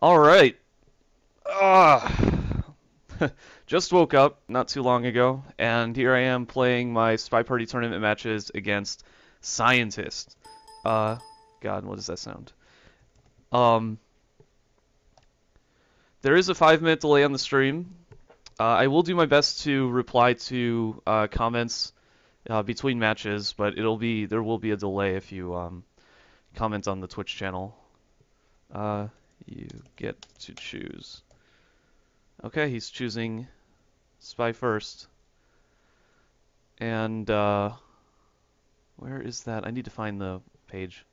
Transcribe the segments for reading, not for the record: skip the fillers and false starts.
All right. Ah. Just woke up not too long ago, and here I am playing my Spy Party tournament matches against Scientist. Uh, God, what does that sound? Um, there is a 5 minute delay on the stream. I will do my best to reply to comments between matches, but there will be a delay if you comment on the Twitch channel. Uh, you get to choose. Okay, he's choosing Spy first. And where is that? I need to find the page.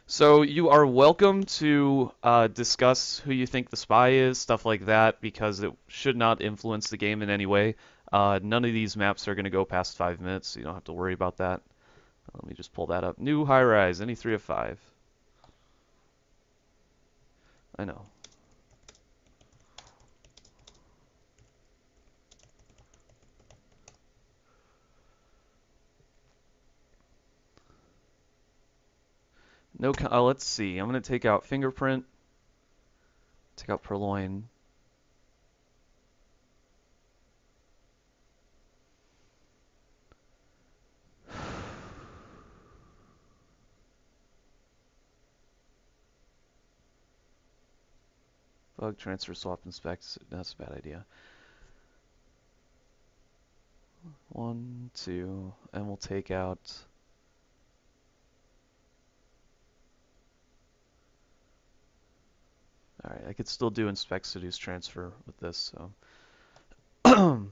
So you are welcome to discuss who you think the spy is, stuff like that, because it should not influence the game in any way. None of these maps are going to go past 5 minutes, so you don't have to worry about that. Let me just pull that up. New high rise, any 3 of 5. I know. No, let's see. I'm going to take out fingerprint, take out purloin. Bug transfer swap inspects. That's a bad idea. 1, 2, and we'll take out. Alright, I could still do inspect seduce transfer with this, so.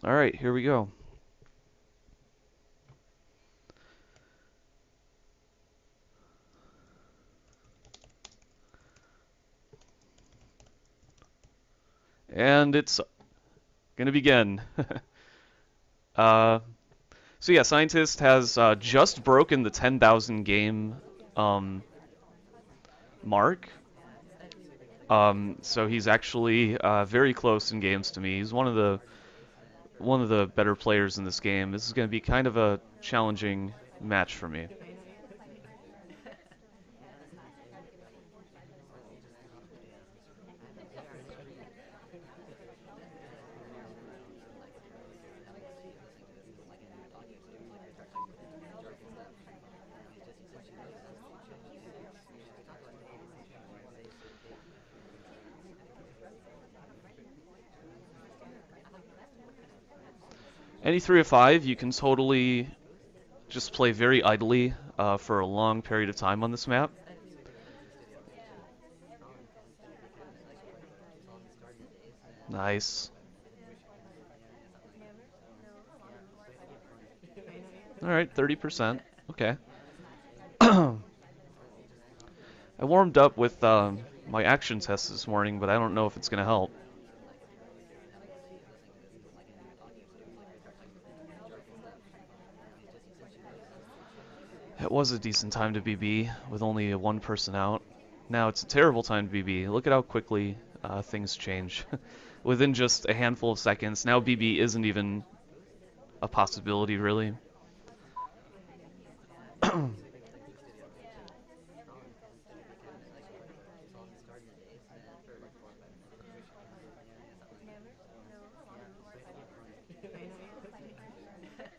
Alright, here we go. And it's gonna begin. uh, so yeah, Scientist has just broken the 10,000 game mark. So he's actually very close in games to me. He's one of the better players in this game. This is going to be kind of a challenging match for me. Any 3 of 5, you can totally just play very idly for a long period of time on this map. Nice. Alright, 30%. Okay. I warmed up with my action test this morning, but I don't know if it's going to help. It was a decent time to BB with only one person out. Now it's a terrible time to BB. Look at how quickly things change. Within just a handful of seconds, now BB isn't even a possibility, really.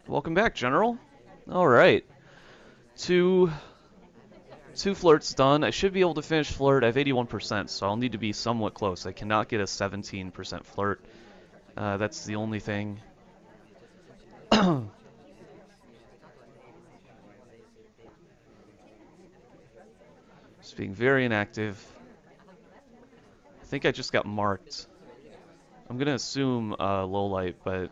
Welcome back, General. All right. Two flirts done. I should be able to finish flirt. I have 81%, so I'll need to be somewhat close. I cannot get a 17% flirt. That's the only thing. Just being very inactive. I think I just got marked. I'm gonna assume low light, but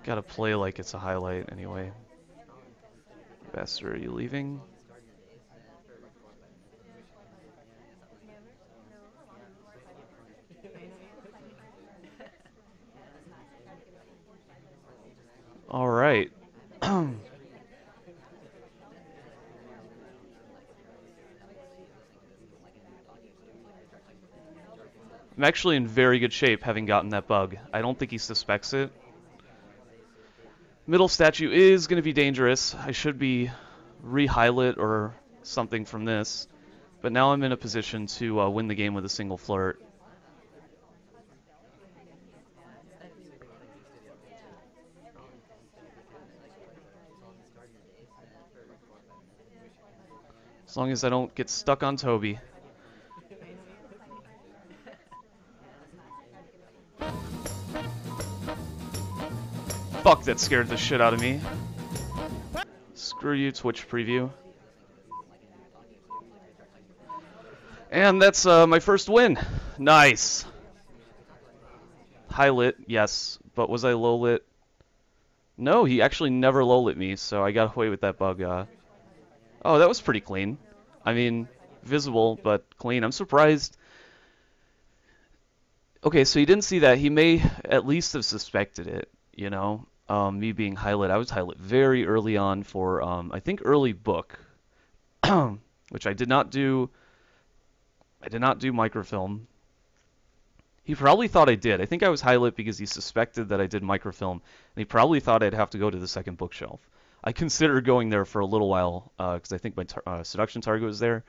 gotta play like it's a highlight anyway. Bester, are you leaving? All right. I'm actually in very good shape having gotten that bug. I don't think he suspects it. Middle statue is going to be dangerous. I should be re-highlight or something from this. But now I'm in a position to win the game with a single flirt. As long as I don't get stuck on Toby. Fuck, that scared the shit out of me. Screw you, Twitch preview. And that's my first win. Nice. High lit, yes. But was I low lit? No, he actually never low lit me, so I got away with that bug. Oh, that was pretty clean. I mean, visible, but clean. I'm surprised. Okay, so he didn't see that. He may at least have suspected it, you know? Me being high lit. I was high lit very early on for, I think, early book, which I did not do. I did not do microfilm. He probably thought I did. I think I was high lit because he suspected that I did microfilm, and he probably thought I'd have to go to the second bookshelf. I considered going there for a little while because I think my seduction target was there,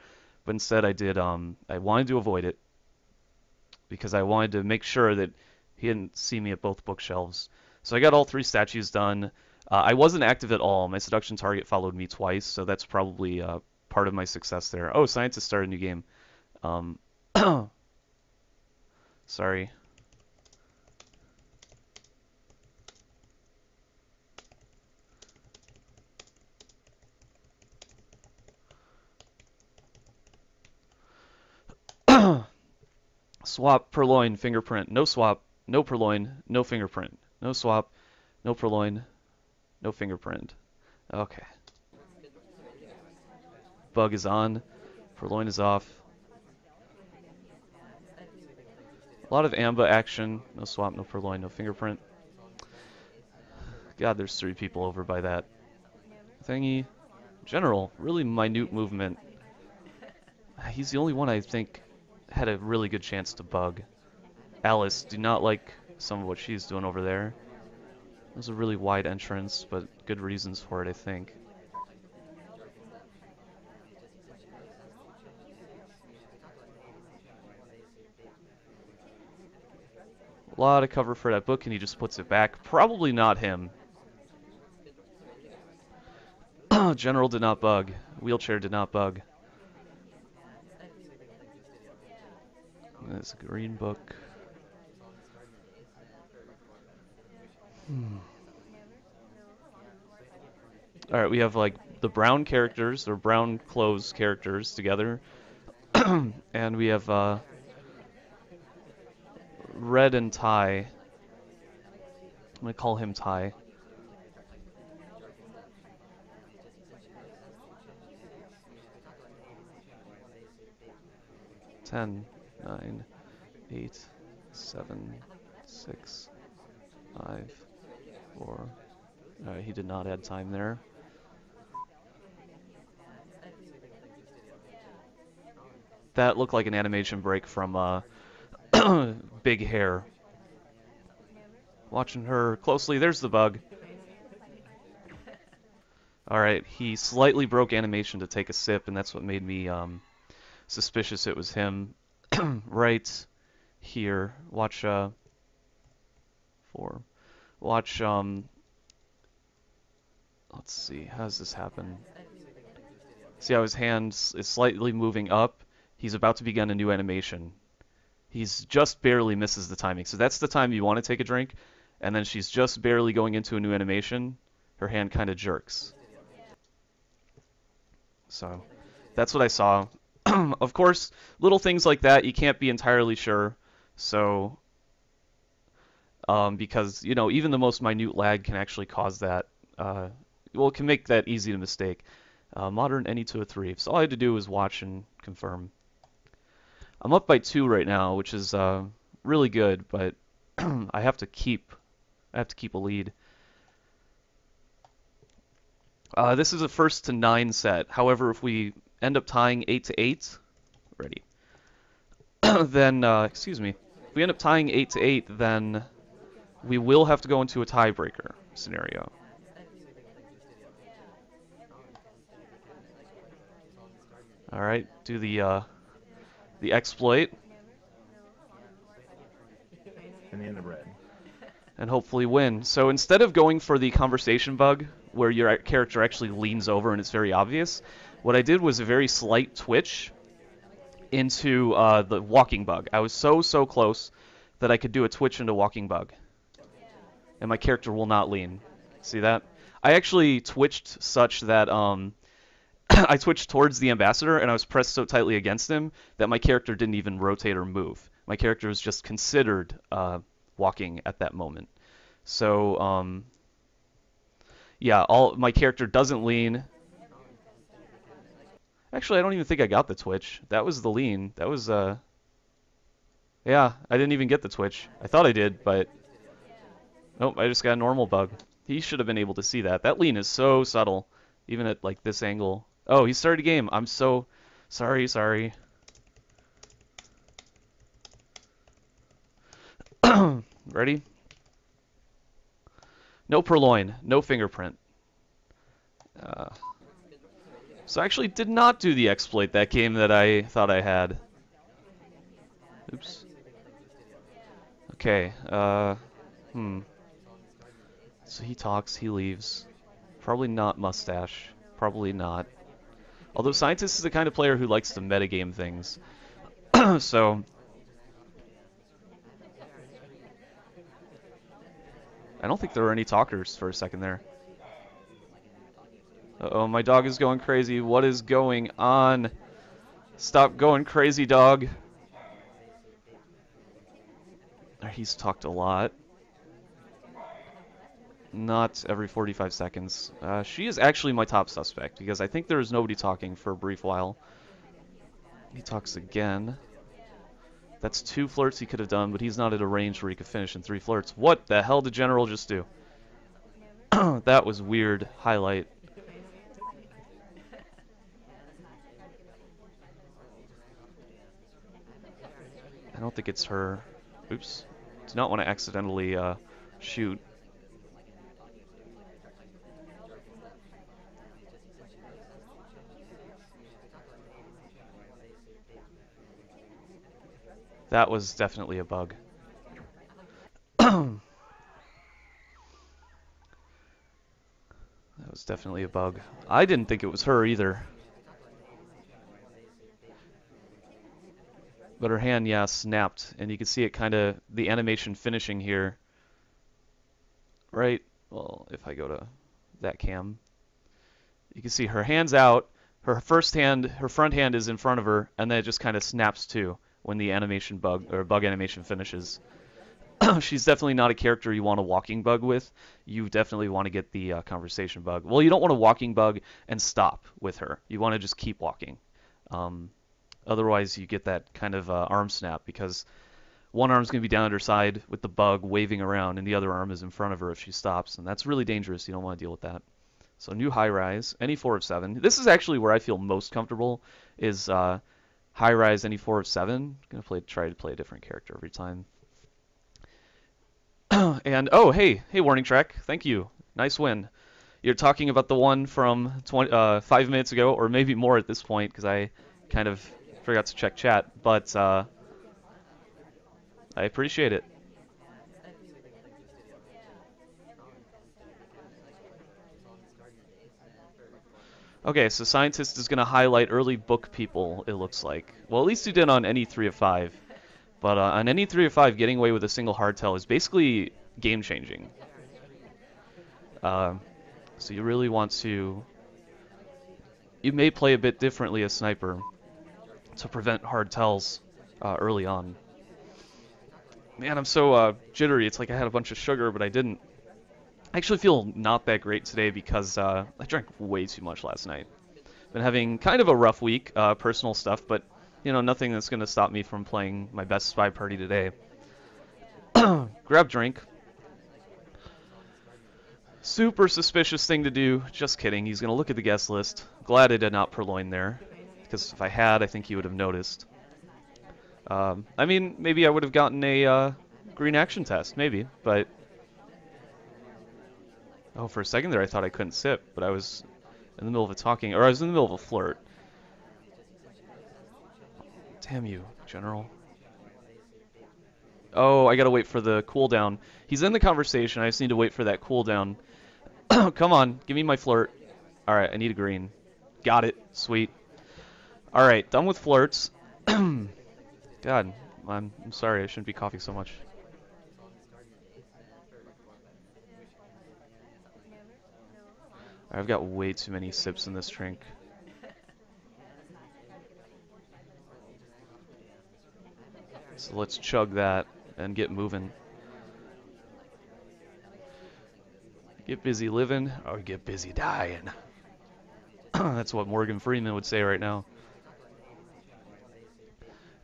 but instead I did. I wanted to avoid it because I wanted to make sure that he didn't see me at both bookshelves. So I got all 3 statues done. I wasn't active at all. My seduction target followed me twice, so that's probably part of my success there. Oh, scientists started a new game. Sorry. Swap, purloin, fingerprint. No swap, no purloin, no fingerprint. No swap, no purloin, no fingerprint. Okay. Bug is on. Purloin is off. A lot of AMBA action. No swap, no purloin, no fingerprint. God, there's 3 people over by that thingy. General, really minute movement. He's the only one I think had a really good chance to bug. Alice, do not like some of what she's doing over there. It was a really wide entrance, but good reasons for it, I think. A lot of cover for that book, and he just puts it back. Probably not him. General did not bug. Wheelchair did not bug. There's a green book. Alright, we have like the brown characters, or brown clothes characters together. And we have Red and Ty. I'm gonna call him Ty. Ten, 9, 8, 7, 6, 5, 4. Alright, he did not add time there. That looked like an animation break from Big Hair. Watching her closely, there's the bug. Alright, he slightly broke animation to take a sip, and that's what made me suspicious it was him. Right here. Watch, Watch, let's see, how does this happen? See how his hand is slightly moving up? He's about to begin a new animation. He's just barely misses the timing. So that's the time you want to take a drink, and then she's just barely going into a new animation. Her hand kind of jerks. So that's what I saw. Of course, little things like that, you can't be entirely sure. So, because, you know, even the most minute lag can actually cause that. Well, it can make that easy to mistake. Modern NE203. So all I had to do was watch and confirm. I'm up by 2 right now, which is really good, but I have to keep a lead. This is a 1st to 9 set. However, if we end up tying 8 to 8, ready, then excuse me. we end up tying 8-8, then we will have to go into a tiebreaker scenario. All right, do the exploit. And the end of red. And hopefully win. So instead of going for the conversation bug, where your character actually leans over and it's very obvious, what I did was a very slight twitch into the walking bug. I was so close that I could do a twitch into walking bug. And my character will not lean. See that? I actually twitched such that I twitched towards the ambassador and I was pressed so tightly against him that my character didn't even rotate or move. My character was just considered walking at that moment. So yeah, my character doesn't lean. Actually, I don't even think I got the twitch. That was the lean. That was yeah, I didn't even get the twitch. I thought I did, but nope, I just got a normal bug. He should have been able to see that. That lean is so subtle, even at like this angle. Oh, he started a game. I'm so sorry. Ready? No purloin, no fingerprint. So I actually did not do the exploit that game that I thought I had. Oops. Okay, So he talks, he leaves. Probably not Mustache. Probably not. Although Scientist is the kind of player who likes to metagame things. So I don't think there were any talkers for a second there. Uh-oh, my dog is going crazy. What is going on? Stop going crazy, dog. He's talked a lot. Not every 45 seconds. She is actually my top suspect because I think there is nobody talking for a brief while. He talks again. That's 2 flirts he could have done, but he's not at a range where he could finish in 3 flirts. What the hell did General just do? That was weird. Highlight. I don't think it's her. Oops. Do not want to accidentally shoot. That was definitely a bug. That was definitely a bug. I didn't think it was her either. But her hand, yeah, snapped. And you can see it kind of, the animation finishing here. Right? Well, if I go to that cam. You can see her hand's out. Her front hand is in front of her. And then it just kind of snaps too when the animation bug animation finishes. She's definitely not a character you want a walking bug with. You definitely want to get the conversation bug. Well, you don't want a walking bug and stop with her. You want to just keep walking. Otherwise, you get that kind of arm snap because one arm's going to be down at her side with the bug waving around, and the other arm is in front of her if she stops, and that's really dangerous. You don't want to deal with that. So new high rise, any 4 of 7. This is actually where I feel most comfortable is high rise, any 4 of 7. I'm going to try to play a different character every time. And oh, hey, Warning Track, thank you. Nice win. You're talking about the one from 5 minutes ago, or maybe more at this point, because I kind of forgot to check chat, but I appreciate it. Okay, so Scientist is going to highlight early book people, it looks like. Well, at least he did on any 3 of 5. But on any 3 of 5, getting away with a single hardtail is basically game-changing. So you really want to... You may play a bit differently as Sniper to prevent hardtails early on. Man, I'm so jittery. It's like I had a bunch of sugar, but I didn't. I actually feel not that great today because I drank way too much last night. Been having kind of a rough week, personal stuff, but you know, nothing that's going to stop me from playing my best spy party today. Grab drink. Super suspicious thing to do. Just kidding. He's going to look at the guest list. Glad I did not purloin there, because if I had, I think he would have noticed. I mean, maybe I would have gotten a green action test, maybe, but... Oh, for a second there I thought I couldn't sip, but I was in the middle of a talking, or I was in the middle of a flirt. Damn you, General. Oh, I gotta wait for the cooldown. He's in the conversation, I just need to wait for that cooldown. Come on, give me my flirt. Alright, I need a green. Got it. Sweet. Alright, done with flirts. God, I'm sorry, I shouldn't be coughing so much. I've got way too many sips in this drink. So let's chug that and get moving. Get busy living or get busy dying. That's what Morgan Freeman would say right now.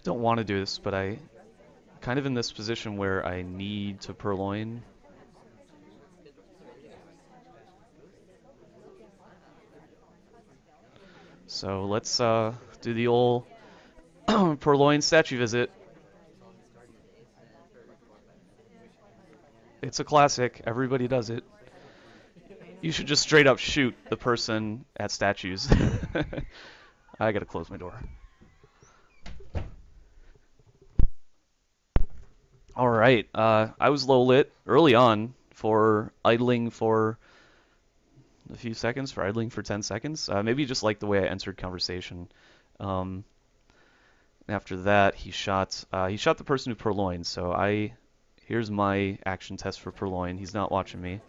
Don't want to do this, but I'm kind of in this position where I need to purloin. So let's do the old purloin statue visit. It's a classic. Everybody does it. You should just straight up shoot the person at statues. I gotta close my door. Alright, I was low lit early on for idling for a few seconds, for idling for 10 seconds. Maybe you just like the way I entered conversation. After that, he shot the person who purloined, so here's my action test for purloin. He's not watching me.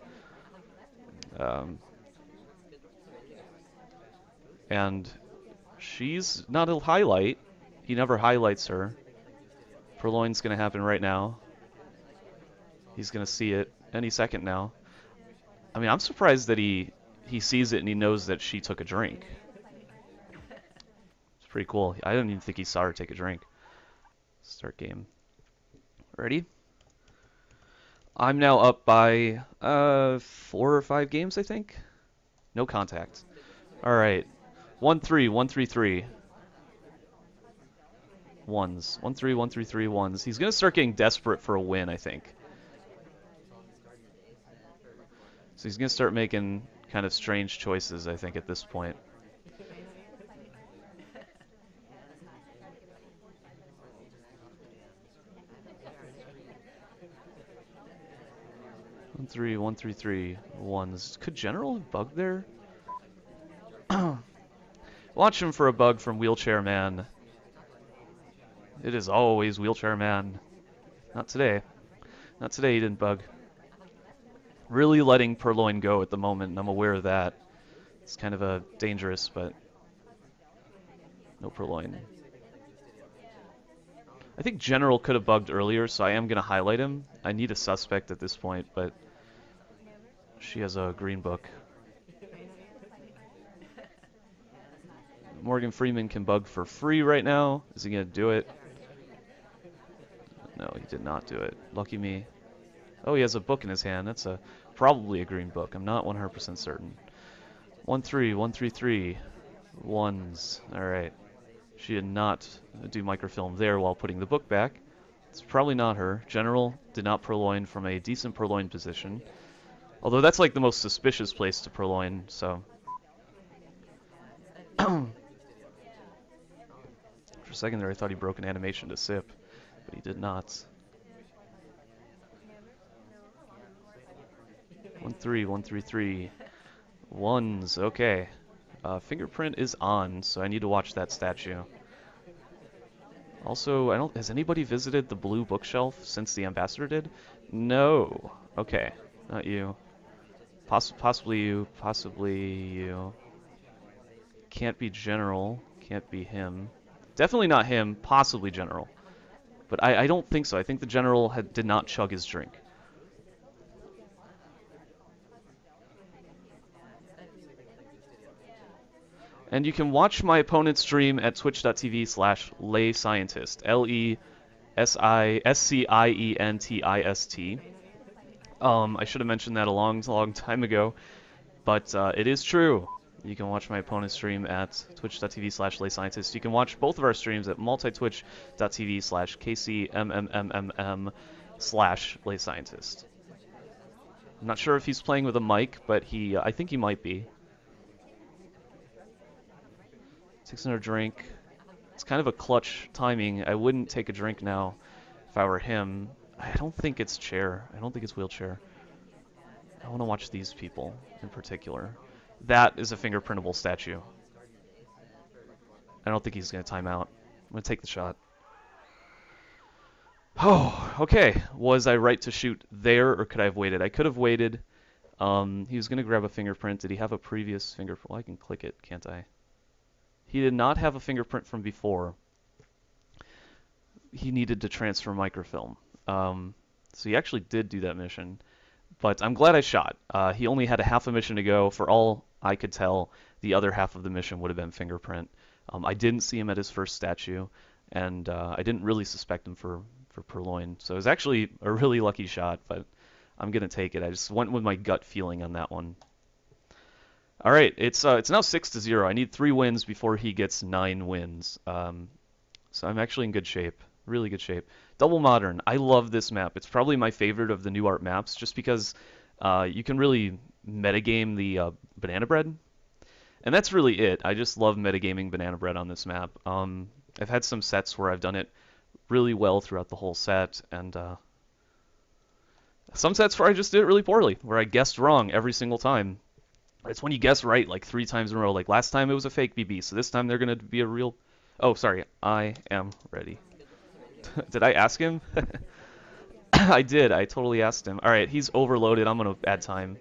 And she's not a highlight. He never highlights her. Purloin's gonna happen right now. He's gonna see it any second now. I mean, I'm surprised that he sees it and he knows that she took a drink. It's pretty cool. I didn't even think he saw her take a drink. Start game. Ready? I'm now up by 4 or 5 games, I think. No contact. All right. 1-3, 1-3-3. Ones. 1-3, 1-3-3, ones. He's gonna start getting desperate for a win, I think. So he's gonna start making kind of strange choices, I think, at this point. One, three, 1-3-3, ones. Could General have bugged there? Watch him for a bug from Wheelchair Man. It is always Wheelchair Man. Not today. Not today he didn't bug. Really letting Purloin go at the moment, and I'm aware of that. It's kind of dangerous, but no Purloin. I think General could have bugged earlier, so I am going to highlight him. I need a suspect at this point, but she has a green book. Morgan Freeman can bug for free right now. Is he going to do it? No, he did not do it. Lucky me. Oh, he has a book in his hand. That's probably a green book. I'm not 100% certain. 1-3, 1-3-3. Ones. Alright. She did not do microfilm there while putting the book back. It's probably not her. General did not purloin from a decent purloin position. Although that's like the most suspicious place to purloin, so... For a second there I thought he broke an animation to sip, but he did not. 1-3, 1-3-3. Ones, okay. Fingerprint is on, so I need to watch that statue. Also, has anybody visited the blue bookshelf since the ambassador did? No. Okay, not you. Possibly you, possibly you. Can't be General, can't be him. Definitely not him, possibly General. But I don't think so. I think the General did not chug his drink. And you can watch my opponent's stream at twitch.tv/LeScientist. LeScientist. I should have mentioned that a long time ago, but it is true. You can watch my opponent's stream at twitch.tv/LayScientist. You can watch both of our streams at multitwitch.tv/KCMMMM/LayScientist. I'm not sure if he's playing with a mic, but I think he might be. Takes another drink. It's kind of a clutch timing. I wouldn't take a drink now if I were him. I don't think it's chair. I don't think it's wheelchair. I want to watch these people in particular. That is a fingerprintable statue. I don't think he's going to time out. I'm going to take the shot. Oh, okay. Was I right to shoot there, or could I have waited? I could have waited. He was going to grab a fingerprint. Did he have a previous fingerprint? Well, I can click it, can't I? He did not have a fingerprint from before. He needed to transfer microfilm. So he actually did do that mission. But I'm glad I shot. He only had a half a mission to go. For all I could tell, the other half of the mission would have been fingerprint. I didn't see him at his first statue, and I didn't really suspect him for Purloin. So it was actually a really lucky shot, but I'm going to take it. I just went with my gut feeling on that one. All right, it's now 6-0. I need 3 wins before he gets 9 wins. So I'm actually in good shape. Really good shape. Double Modern. I love this map. It's probably my favorite of the new art maps just because you can really metagame the Banana Bread. And that's really it. I just love metagaming Banana Bread on this map. I've had some sets where I've done it really well throughout the whole set, and some sets where I just did it really poorly, where I guessed wrong every single time. It's when you guess right like 3 times in a row. Like last time it was a fake BB, so this time they're going to be a real... Oh, sorry. I am ready. Did I ask him? I did. I totally asked him. All right, he's overloaded. I'm going to add time.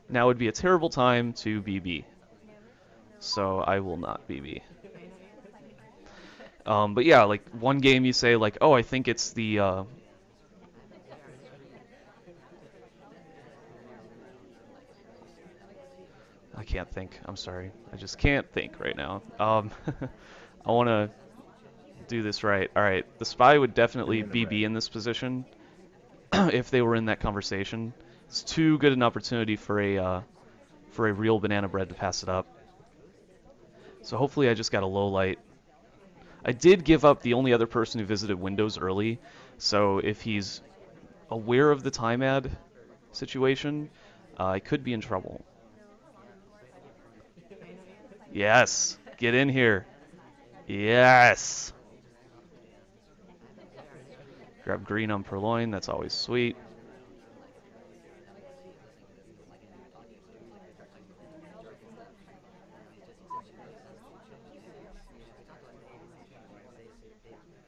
Now would be a terrible time to BB. So I will not BB. But yeah, like one game you say like, oh, I think it's the... I can't think. I'm sorry. I just can't think right now. I want to do this right. All right. The spy would definitely BB in this position if they were in that conversation. It's too good an opportunity for a real Banana Bread to pass it up. So hopefully I just got a low light. I did give up the only other person who visited Windows early, so if he's aware of the time ad situation, I could be in trouble. Yes, get in here. Yes. Grab green on Purloin, that's always sweet.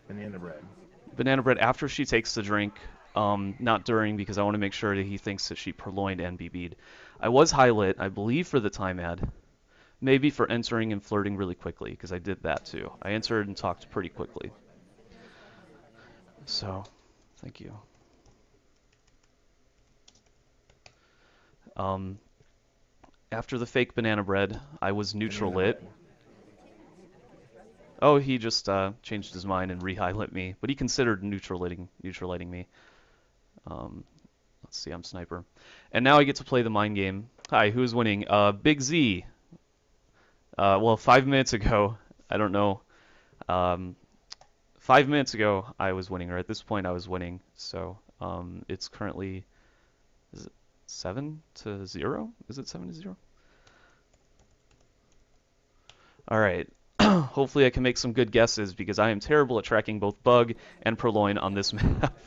Banana Bread. Banana Bread after she takes the drink, not during, because I want to make sure that he thinks that she Purloined and BB'd. I was high lit, I believe, for the time ad. Maybe for entering and flirting really quickly, because I did that too. I entered and talked pretty quickly. So, thank you. After the fake Banana Bread, I was neutral lit. Oh, he just changed his mind and re-high lit me, but he considered neutral lighting me. Let's see, I'm sniper. And now I get to play the mind game. Hi, who's winning? Big Z. Well, 5 minutes ago, I don't know. 5 minutes ago, I was winning, or at this point, I was winning. So it's currently, is it 7-0? Is it 7-0? All right. Hopefully, I can make some good guesses because I am terrible at tracking both Bug and Purloin on this map.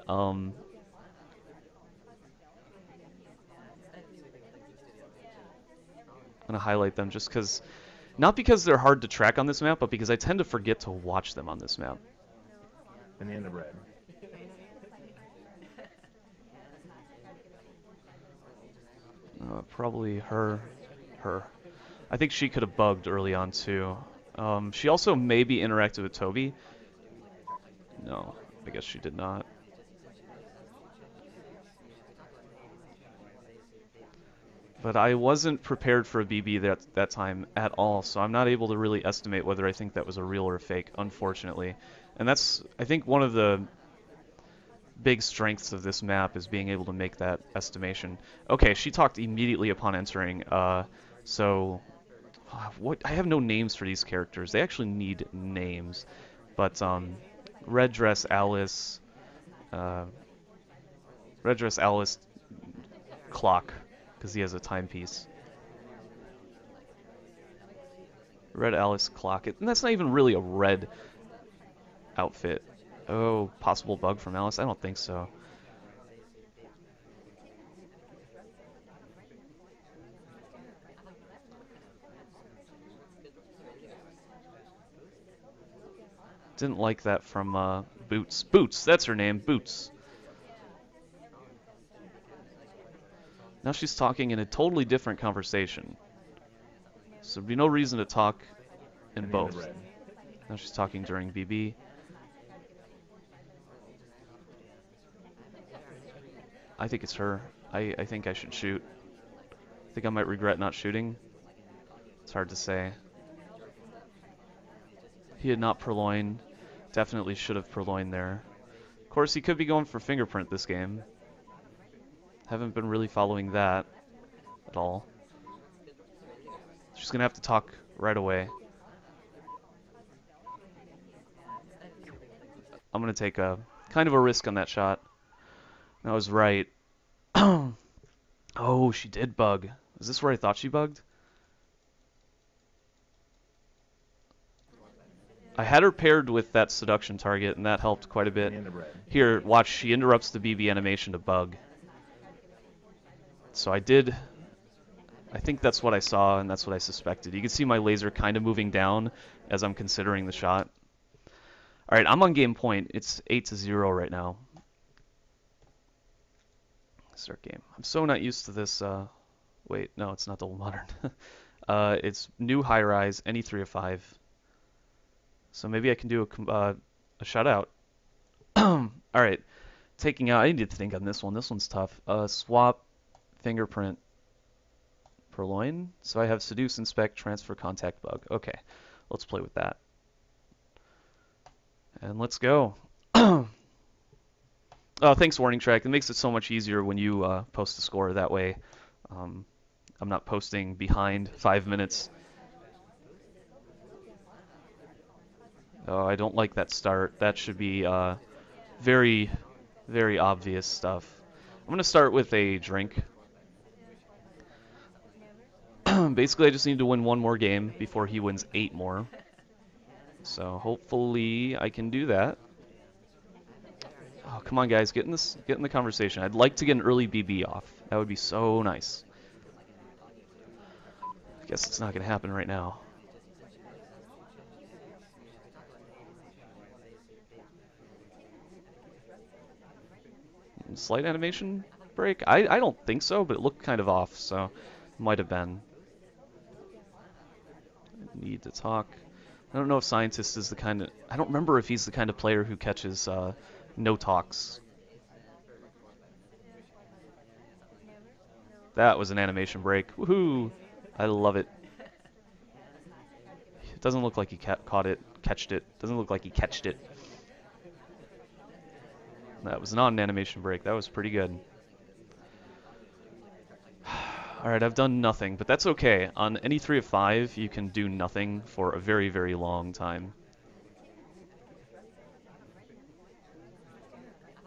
I'm going to highlight them just because, not because they're hard to track on this map, but because I tend to forget to watch them on this map. Banana Bread. Probably her. I think she could have bugged early on too. She also maybe interacted with Toby. No, I guess she did not. But I wasn't prepared for a BB that time at all, so I'm not able to really estimate whether I think that was a real or a fake, unfortunately. And that's, I think, one of the big strengths of this map is being able to make that estimation. Okay, she talked immediately upon entering. So what? I have no names for these characters. They actually need names. But Red Dress Alice, uh, Red Dress Alice clock, because he has a timepiece. Red Alice clock. And that's not even really a red outfit. Oh, possible bug from Alice? I don't think so. Didn't like that from Boots. Boots, that's her name, Boots. Now she's talking in a totally different conversation. So there'd be no reason to talk in both. Now she's talking during BB. I think it's her. I think I should shoot. I think I might regret not shooting. It's hard to say. He had not purloined. Definitely should have purloined there. Of course, he could be going for fingerprint this game. Haven't been really following that at all. She's going to have to talk right away. I'm going to take a kind of a risk on that shot. I was right. Oh, she did bug. Is this where I thought she bugged? I had her paired with that seduction target, and that helped quite a bit. Here, watch, she interrupts the BB animation to bug. So I think that's what I saw, and that's what I suspected. You can see my laser kind of moving down as I'm considering the shot. Alright, I'm on game point. It's 8-0 right now. Start game. I'm so not used to this. Wait, no, it's not double modern. It's new high rise, any 3 of 5. So maybe I can do a shutout. Alright, taking out. I need to think on this one. This one's tough. Swap, fingerprint, purloin. So I have seduce, inspect, transfer, contact, bug. Okay, let's play with that. And let's go. Oh, thanks, Warning Track. It makes it so much easier when you post a score that way. I'm not posting behind 5 minutes. Oh, I don't like that start. That should be very, very obvious stuff. I'm going to start with a drink. Basically, I just need to win 1 more game before he wins 8 more. So hopefully I can do that. Oh, come on, guys, get in the conversation. I'd like to get an early BB off. That would be so nice. I guess it's not going to happen right now. Slight animation break? I don't think so, but it looked kind of off, so it might have been. Need to talk. I don't know if Scientist is the kind of... I don't remember if he's the kind of player who catches no talks. That was an animation break. Woohoo! I love it. It doesn't look like he caught it, catched it. Doesn't look like he catched it. That was not an animation break. That was pretty good. Alright, I've done nothing, but that's okay. On any 3 of 5, you can do nothing for a very, very long time.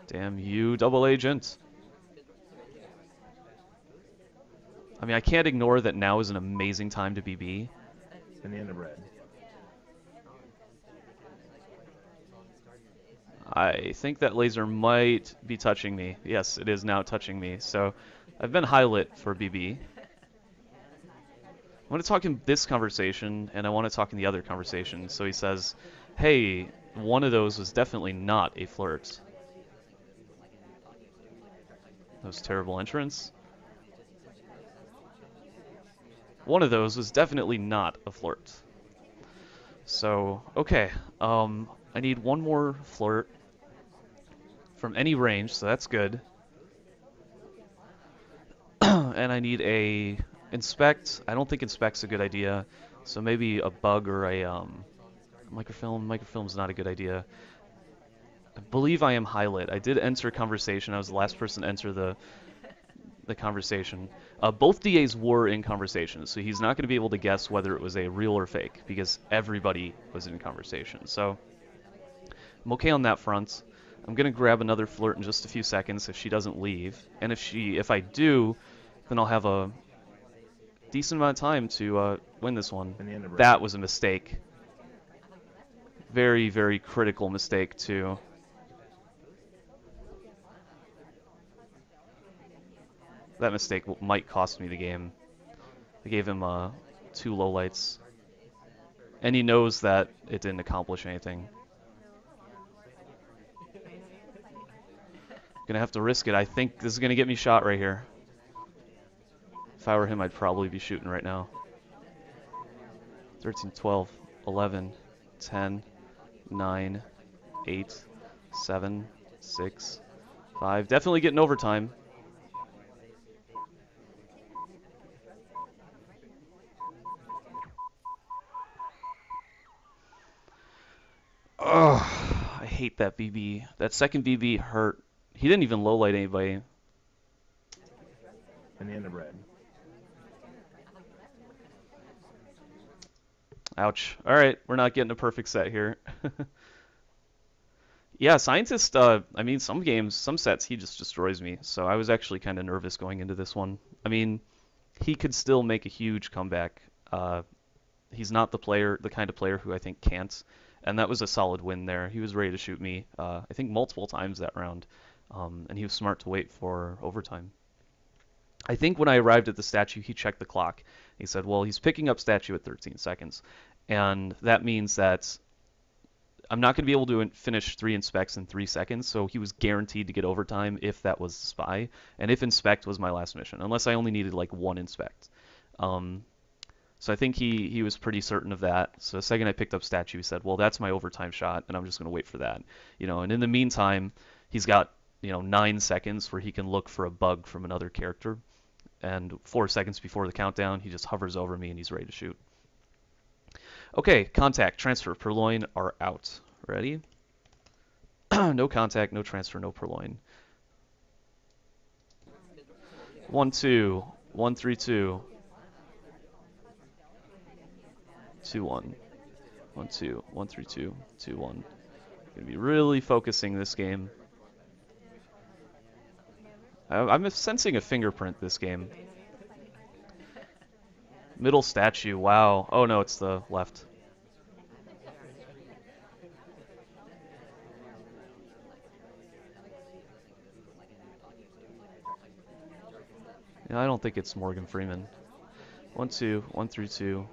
Damn you, double agent. I mean, I can't ignore that now is an amazing time to BB. In the end of red. I think that laser might be touching me. Yes, it is now touching me. So I've been high-lit for BB. I want to talk in this conversation, and I want to talk in the other conversation. So he says, hey, one of those was definitely not a flirt. Those terrible entrants. One of those was definitely not a flirt. So, okay. I need 1 more flirt from any range, so that's good. And I need a inspect. I don't think inspect's a good idea, so maybe a bug or a microfilm. Microfilm's not a good idea. I believe I am highlight. I did enter conversation. I was the last person to enter the conversation. Both DAs were in conversation, so he's not going to be able to guess whether it was a real or fake because everybody was in conversation. So I'm okay on that front. I'm going to grab another flirt in just a few seconds if she doesn't leave. And if I do, then I'll have a decent amount of time to win this one. In the end of red. That was a mistake. Very, very critical mistake, too. That mistake might cost me the game. I gave him 2 lowlights. And he knows that it didn't accomplish anything. Gonna have to risk it. I think this is gonna get me shot right here. If I were him, I'd probably be shooting right now. 13, 12, 11, 10, 9, 8, 7, 6, 5. Definitely getting overtime. Ugh, I hate that BB. That second BB hurt. He didn't even lowlight anybody. In the end of red. Ouch. All right, we're not getting a perfect set here. Yeah, Scientist, I mean, some games, some sets, he just destroys me. So I was actually kind of nervous going into this one. I mean, he could still make a huge comeback. He's not the kind of player who I think can't. And that was a solid win there. He was ready to shoot me, I think multiple times that round. And he was smart to wait for overtime. I think when I arrived at the statue, he checked the clock. He said, well, he's picking up statue at 13 seconds. And that means that I'm not going to be able to finish 3 inspects in 3 seconds, so he was guaranteed to get overtime if that was the spy, and if inspect was my last mission, unless I only needed like 1 inspect. So I think he was pretty certain of that. So the second I picked up statue, he said, well, that's my overtime shot, and I'm just going to wait for that. And in the meantime, he's got 9 seconds where he can look for a bug from another character, and 4 seconds before the countdown, he just hovers over me and he's ready to shoot. Okay, contact, transfer, purloin are out. Ready? No contact, no transfer, no purloin. 1, 2, 1, 3, 2. 2, 1. 1, 2, 1, 3, 2, 2, 1. Gonna be really focusing this game. I'm sensing a fingerprint this game. Middle statue, wow. Oh no, it's the left. Yeah, I don't think it's Morgan Freeman. 1, 2, 1, 3, 2,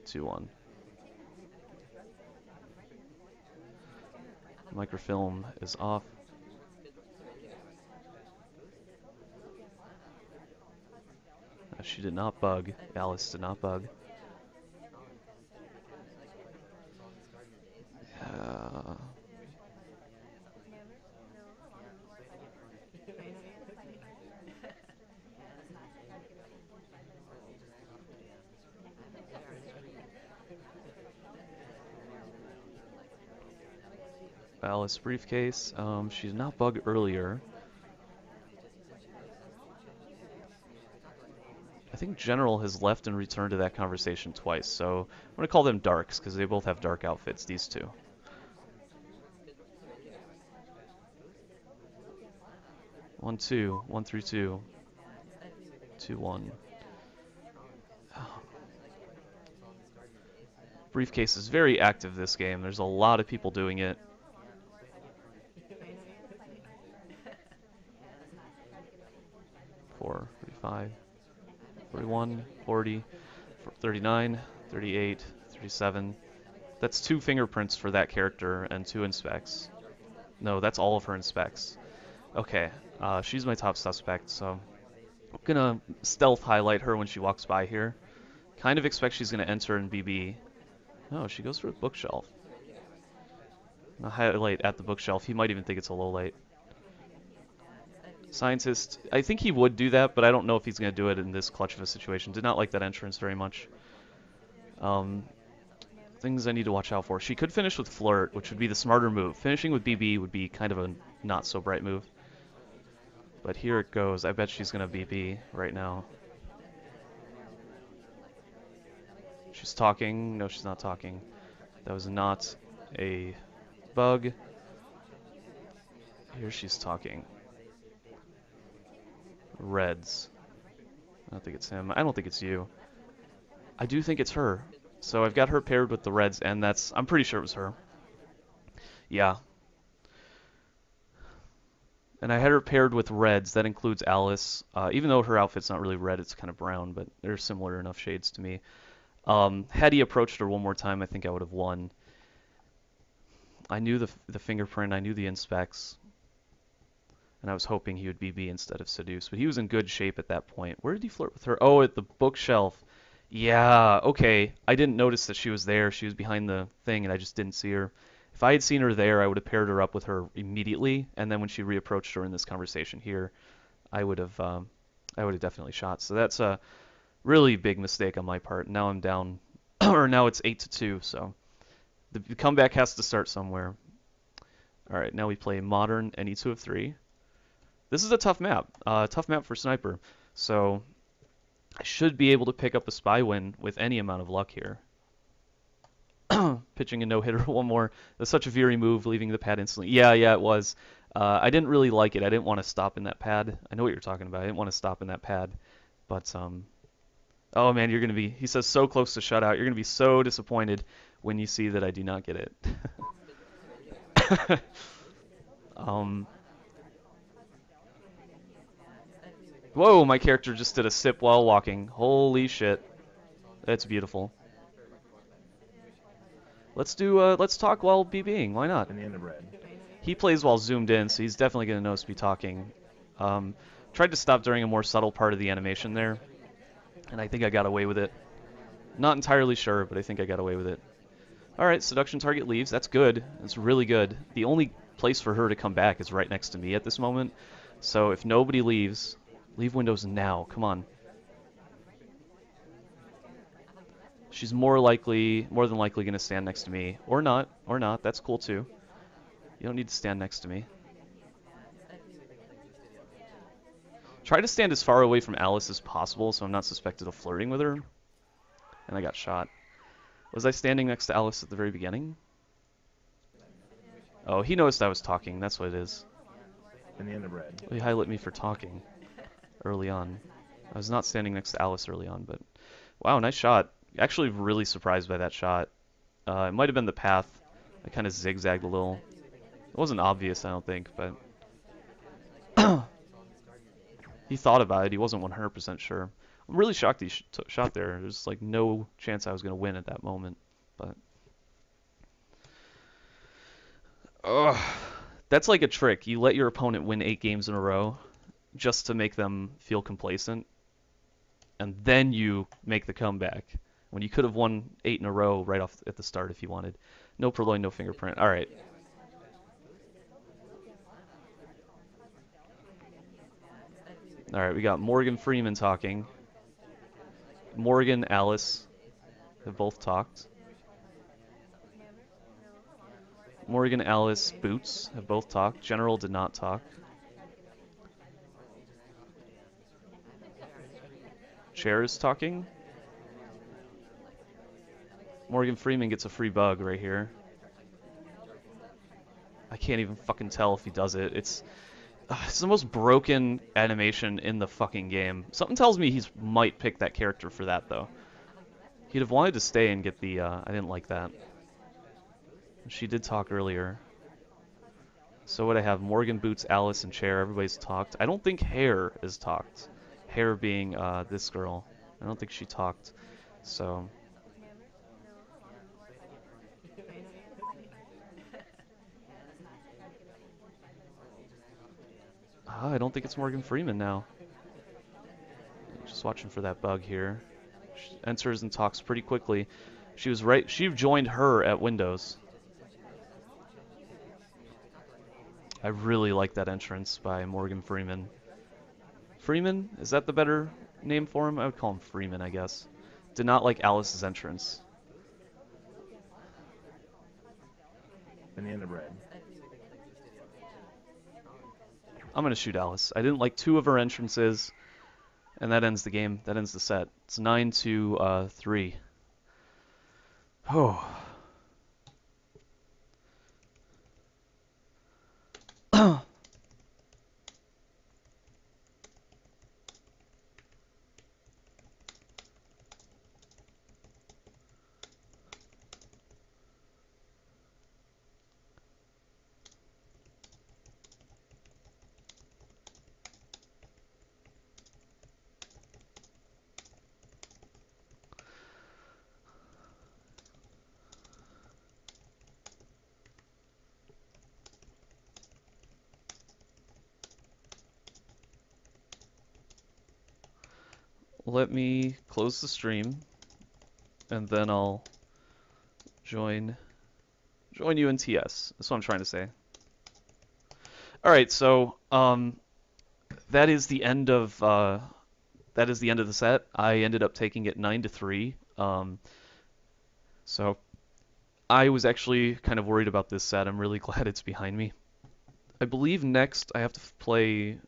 2, 1. Microfilm is off. She did not bug. Alice did not bug. Alice briefcase. She did not bug earlier. I think General has left and returned to that conversation twice, so I'm going to call them darks because they both have dark outfits, these two. One, 2, 1, 3, 2, 2, 1. Briefcase is very active this game. There's a lot of people doing it. Four, 35, 41, 40, 39, 38, 37. That's 2 fingerprints for that character and 2 inspects. No, that's all of her inspects. Okay, she's my top suspect, so I'm gonna stealth highlight her when she walks by here. Kind of expect she's gonna enter in BB. No, she goes for the bookshelf. I'll highlight at the bookshelf. He might even think it's a low light. Scientist, I think he would do that, but I don't know if he's going to do it in this clutch of a situation. Did not like that entrance very much. Things I need to watch out for. She could finish with Flirt, which would be the smarter move. Finishing with BB would be kind of a not so bright move. But here it goes. I bet she's going to BB right now. She's talking. No, she's not talking. That was not a bug. Here she's talking. Reds. I don't think it's him. I don't think it's you. I do think it's her. So I've got her paired with the Reds, and I'm pretty sure it was her. Yeah. And I had her paired with Reds. That includes Alice. Even though her outfit's not really red, it's kind of brown, but they're similar enough shades to me. Had he approached her one more time, I think I would have won. I knew the fingerprint. I knew the inspects. And I was hoping he would BB instead of seduce. But he was in good shape at that point. Where did he flirt with her? Oh, at the bookshelf. Yeah, okay. I didn't notice that she was there. She was behind the thing, and I just didn't see her. If I had seen her there, I would have paired her up with her immediately. And then when she reapproached her in this conversation here, I would have definitely shot. So that's a really big mistake on my part. Now I'm down, or now it's 8-2. So the comeback has to start somewhere. All right, now we play Modern and E2 of 3. This is a tough map for Sniper. So I should be able to pick up a spy win with any amount of luck here. Pitching a no-hitter one more. That's such a Veery move, leaving the pad instantly. Yeah, it was. I didn't really like it. I didn't want to stop in that pad. I know what you're talking about. I didn't want to stop in that pad. But, oh man, you're going to be, he says, so close to shutout. You're going to be so disappointed when you see that I do not get it. Whoa, my character just did a sip while walking. Holy shit. That's beautiful. Let's talk while BBing. Why not? In the end of red. He plays while zoomed in, so he's definitely going to notice me talking. Tried to stop during a more subtle part of the animation there, and I think I got away with it. Not entirely sure, but I think I got away with it. Alright, seduction target leaves. That's good. That's really good. The only place for her to come back is right next to me at this moment. So if nobody leaves, leave windows now. Come on. She's more than likely going to stand next to me. Or not. That's cool too. You don't need to stand next to me. Try to stand as far away from Alice as possible so I'm not suspected of flirting with her. And I got shot. Was I standing next to Alice at the very beginning? Oh, he noticed I was talking. That's what it is. In the end of red. He highlighted me for talking early on. I was not standing next to Alice early on, but wow, nice shot. Actually really surprised by that shot. It might have been the path. I kind of zigzagged a little. It wasn't obvious, I don't think, but he thought about it. He wasn't 100% sure. I'm really shocked he shot there. There's like no chance I was going to win at that moment, but that's like a trick. You let your opponent win 8 games in a row just to make them feel complacent, and then you make the comeback when you could have won 8 in a row right off at the start if you wanted. No purloin, no fingerprint. All right. All right, we got Morgan Freeman talking. Morgan, Alice have both talked. Morgan, Alice, Boots have both talked. General did not talk. Chair is talking. Morgan Freeman gets a free bug right here. I can't even fucking tell if he does it. It's the most broken animation in the fucking game. Something tells me he might pick that character for that, though. He'd have wanted to stay and get the, I didn't like that. She did talk earlier. So what I have, Morgan, Boots, Alice, and Chair, everybody's talked. I don't think Hair is talked. Hair being this girl. I don't think she talked. So I don't think it's Morgan Freeman now. Just watching for that bug here. She enters and talks pretty quickly. She was right. She joined her at Windows. I really like that entrance by Morgan Freeman. Freeman? Is that the better name for him? I would call him Freeman, I guess. Did not like Alice's entrance. in the end of red. I'm gonna shoot Alice. I didn't like two of her entrances, and that ends the game. That ends the set. It's 9-3. Oh. Let me close the stream, and then I'll join you in TS. That's what I'm trying to say. All right, so that is the end of the set. I ended up taking it 9-3. So I was actually kind of worried about this set. I'm really glad it's behind me. I believe next I have to play.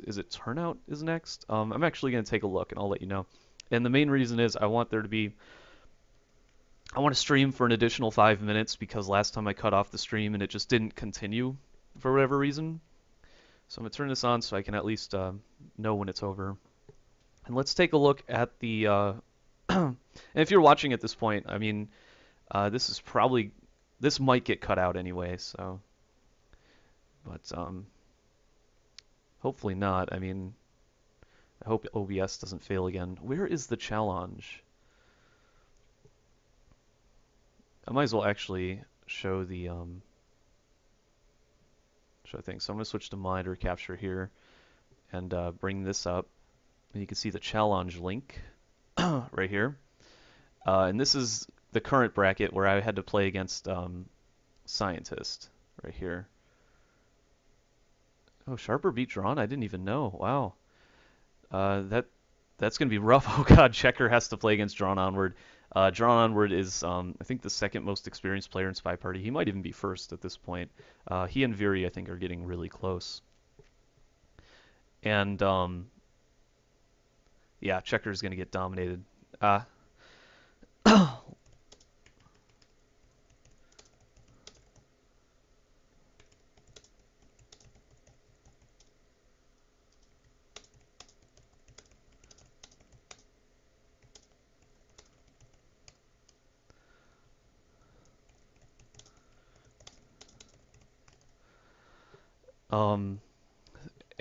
Is it Turnout is next? I'm actually going to take a look and I'll let you know. And the main reason is I want to stream for an additional 5 minutes because last time I cut off the stream and it just didn't continue for whatever reason. So I'm going to turn this on so I can at least know when it's over. And let's take a look at the... and if you're watching at this point, I mean, this might get cut out anyway, so... But, hopefully not. I mean, I hope OBS doesn't fail again. Where is the challenge? I might as well actually show the thing. So I'm going to switch to monitor capture here and bring this up. And you can see the challenge link right here. And this is the current bracket where I had to play against Scientist right here. Oh, Sharper beat Drawn? I didn't even know. Wow. That's going to be rough. Oh god, Checker has to play against Drawn Onward. Drawn Onward is, I think, the second most experienced player in Spy Party. He might even be first at this point. He and Viri, I think, are getting really close. And, yeah, Checker's going to get dominated.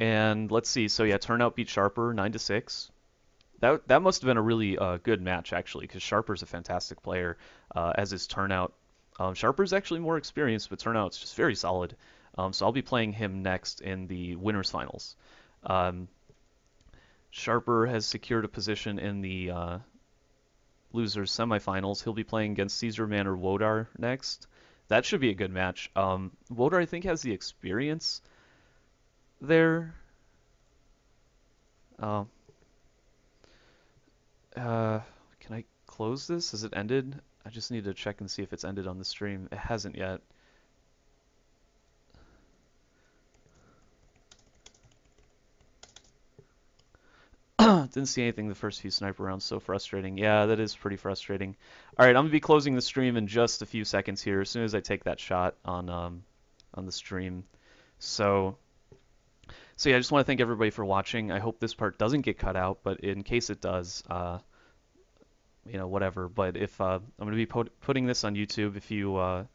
And let's see. So yeah, Turnout beat Sharper 9-6. That must have been a really good match actually, because Sharper's a fantastic player, as is Turnout. Sharper's actually more experienced, but Turnout's just very solid. So I'll be playing him next in the winners finals. Sharper has secured a position in the losers semifinals. He'll be playing against Caesar Man or Wodar next. That should be a good match. Wodar, I think, has the experience there. Can I close this? Has it ended? I just need to check and see if it's ended on the stream. It hasn't yet. Didn't see anything the first few sniper rounds. So frustrating. Yeah, that is pretty frustrating. All right, I'm gonna be closing the stream in just a few seconds here, as soon as I take that shot on the stream. So yeah, I just want to thank everybody for watching. I hope this part doesn't get cut out, but in case it does, whatever. But if I'm gonna be putting this on YouTube, if you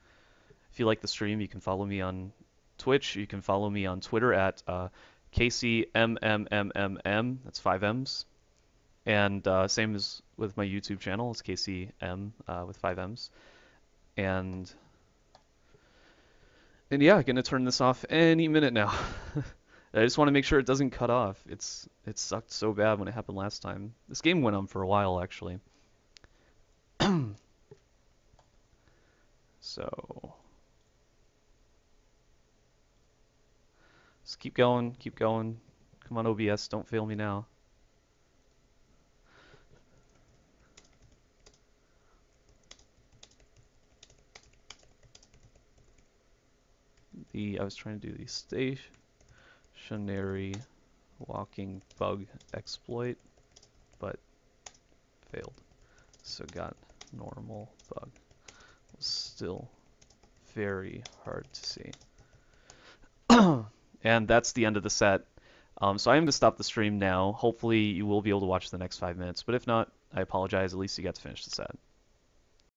like the stream, you can follow me on Twitch. You can follow me on Twitter at KCMMMMM. That's 5 M's. And same as with my YouTube channel, it's KCM with 5 M's. And yeah, I'm gonna turn this off any minute now. I just want to make sure it doesn't cut off. It sucked so bad when it happened last time. This game went on for a while actually. So just keep going, keep going. Come on, OBS, don't fail me now. I was trying to do the stationary walking bug exploit, but failed. So got normal bug. Still very hard to see. And that's the end of the set. So I am going to stop the stream now. Hopefully you will be able to watch the next 5 minutes, but if not, I apologize. At least you got to finish the set.